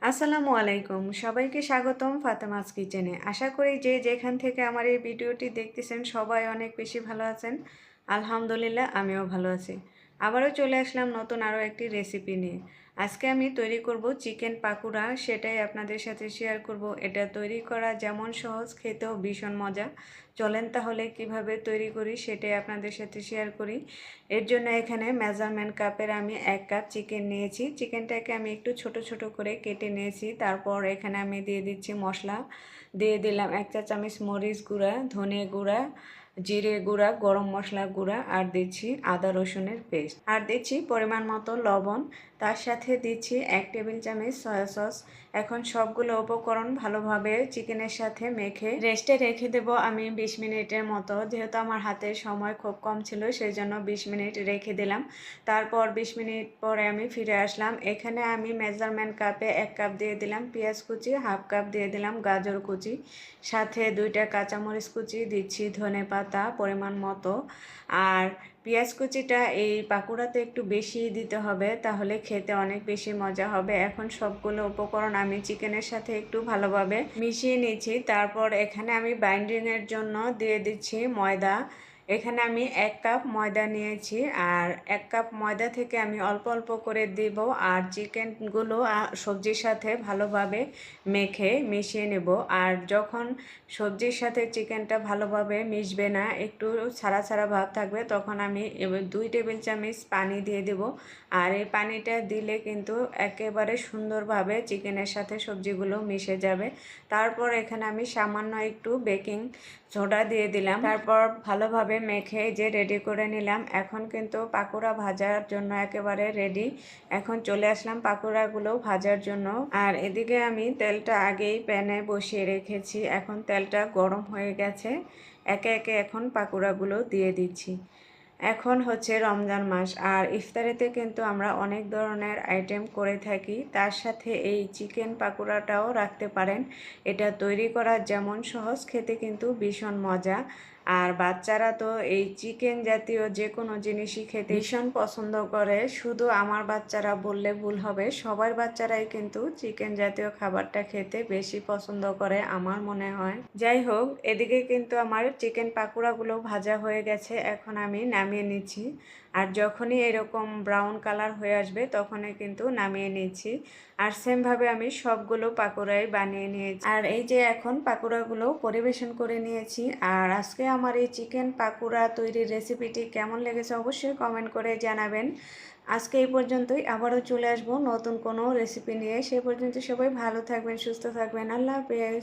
আসসালামু আলাইকুম সবাইকে স্বাগতম ফাতেমাস কিচেনে। আশা করি যে যেখান থেকে আমার এই ভিডিওটি দেখতেছেন সবাই অনেক বেশি ভালো আছেন। আলহামদুলিল্লাহ আমিও ভালো আছি। আবারও চলে আসলাম নতুন আরও একটি রেসিপি নিয়ে। আজকে আমি তৈরি করব চিকেন পাকুড়া, সেটাই আপনাদের সাথে শেয়ার করব। এটা তৈরি করা যেমন সহজ, খেতেও ভীষণ মজা। চলেন তাহলে কিভাবে তৈরি করি সেটাই আপনাদের সাথে শেয়ার করি। এর জন্য এখানে মেজারমেন্ট কাপের আমি 1 কাপ চিকেন নিয়েছি। চিকেনটাকে আমি একটু ছোট ছোট করে কেটে নিয়েছি। তারপর এখানে আমি দিয়ে দিচ্ছি মশলা। দিয়ে দিলাম 1 চা চামচ মরিচ গুঁড়া, ধনে গুঁড়া, জিরে গুঁড়া, গরম মশলা গুঁড়া, আর দিচ্ছি আদা রসুনের পেস্ট, আর দিচ্ছি পরিমাণ মতো লবণ। তার সাথে দিচ্ছি 1 টেবিল চামচ সয়া সস। এখন সবগুলো উপকরণ ভালোভাবে চিকেনের সাথে মেখে রেস্টে রেখে দেব আমি 20 মিনিটের মতো। যেহেতু আমার হাতে সময় খুব কম ছিল সেই জন্য 20 মিনিট রেখে দিলাম। তারপর 20 মিনিট পরে আমি ফিরে আসলাম। এখানে আমি মেজারমেন্ট কাপে 1 কাপ দিয়ে দিলাম পেঁয়াজ কুচি, হাফ কাপ দিয়ে দিলাম গাজর কুচি, সাথে 2টা কাঁচামরিচ কুচি, দিচ্ছি ধনে পাতা পরিমাণ মতো। আর পেঁয়াজ কুচিটা এই পাকুড়াতে একটু বেশি দিতে হবে, তাহলে খেতে অনেক বেশি মজা হবে। এখন সবগুলো উপকরণ আমি চিকেনের সাথে একটু ভালোভাবে মিশিয়ে নিয়েছি। তারপর এখানে আমি বাইন্ডিংয়ের জন্য দিয়ে দিচ্ছি ময়দা। এখানে আমি 1 কাপ ময়দা নিয়েছি, আর 1 কাপ ময়দা থেকে আমি অল্প অল্প করে দিব। আর চিকেনগুলো সবজির সাথে ভালোভাবে মেখে মিশিয়ে নেব। আর যখন সবজির সাথে চিকেনটা ভালোভাবে মিশবে না, একটু ছাড়া ছাড়া ভাব থাকবে, তখন আমি 2 টেবিল চামচ পানি দিয়ে দেব। আর এই পানিটা দিলে কিন্তু একেবারে সুন্দরভাবে চিকেনের সাথে সবজিগুলো মিশে যাবে। তারপর এখানে আমি সামান্য একটু বেকিং সোডা দিয়ে দিলাম। তারপর ভালোভাবে মেখে যে রেডি করে নিলাম। এখন কিন্তু পাকোড়া ভাজার জন্য একেবারে রেডি। এখন চলে আসলাম পাকোড়াগুলো ভাজার জন্য। আর এদিকে আমি তেলটা আগেই প্যানে বসিয়ে রেখেছি। এখন তেলটা গরম হয়ে গেছে। একে একে এখন পাকোড়াগুলো দিয়ে দিচ্ছি। এখন হচ্ছে রমজান মাস, আর ইফতারিতে কিন্তু আমরা অনেক ধরনের আইটেম করে থাকি। তার সাথে এই চিকেন পাকোড়াটাও রাখতে পারেন। এটা তৈরি করা যেমন সহজ, খেতে কিন্তু ভীষণ মজা। আর বাচ্চারা তো এই চিকেন জাতীয় যে কোনো জিনিসই খেতে ভীষণ পছন্দ করে। শুধু আমার বাচ্চারা বললে ভুল হবে, সবার বাচ্চারাই কিন্তু চিকেন জাতীয় খাবারটা খেতে বেশি পছন্দ করে আমার মনে হয়। যাই হোক, এদিকে কিন্তু আমার চিকেন পাকোড়াগুলো ভাজা হয়ে গেছে। এখন আমি নামিয়ে নিচ্ছি। আর যখনই এরকম ব্রাউন কালার হয়ে আসবে তখনই কিন্তু নামিয়ে নিচ্ছি। আর সেমভাবে আমি সবগুলো পাকোড়াই বানিয়ে নিয়েছি। আর এই যে এখন পাকোড়াগুলো পরিবেশন করে নিয়েছি। আর আজকে আমার এই চিকেন পাকোড়া তৈরির রেসিপিটি কেমন লেগেছে অবশ্যই কমেন্ট করে জানাবেন। আজকে এই পর্যন্তই, আবারও চলে আসবো নতুন কোনো রেসিপি নিয়ে। সে পর্যন্ত সবাই ভালো থাকবেন, সুস্থ থাকবেন। আল্লাহ হাফেজ।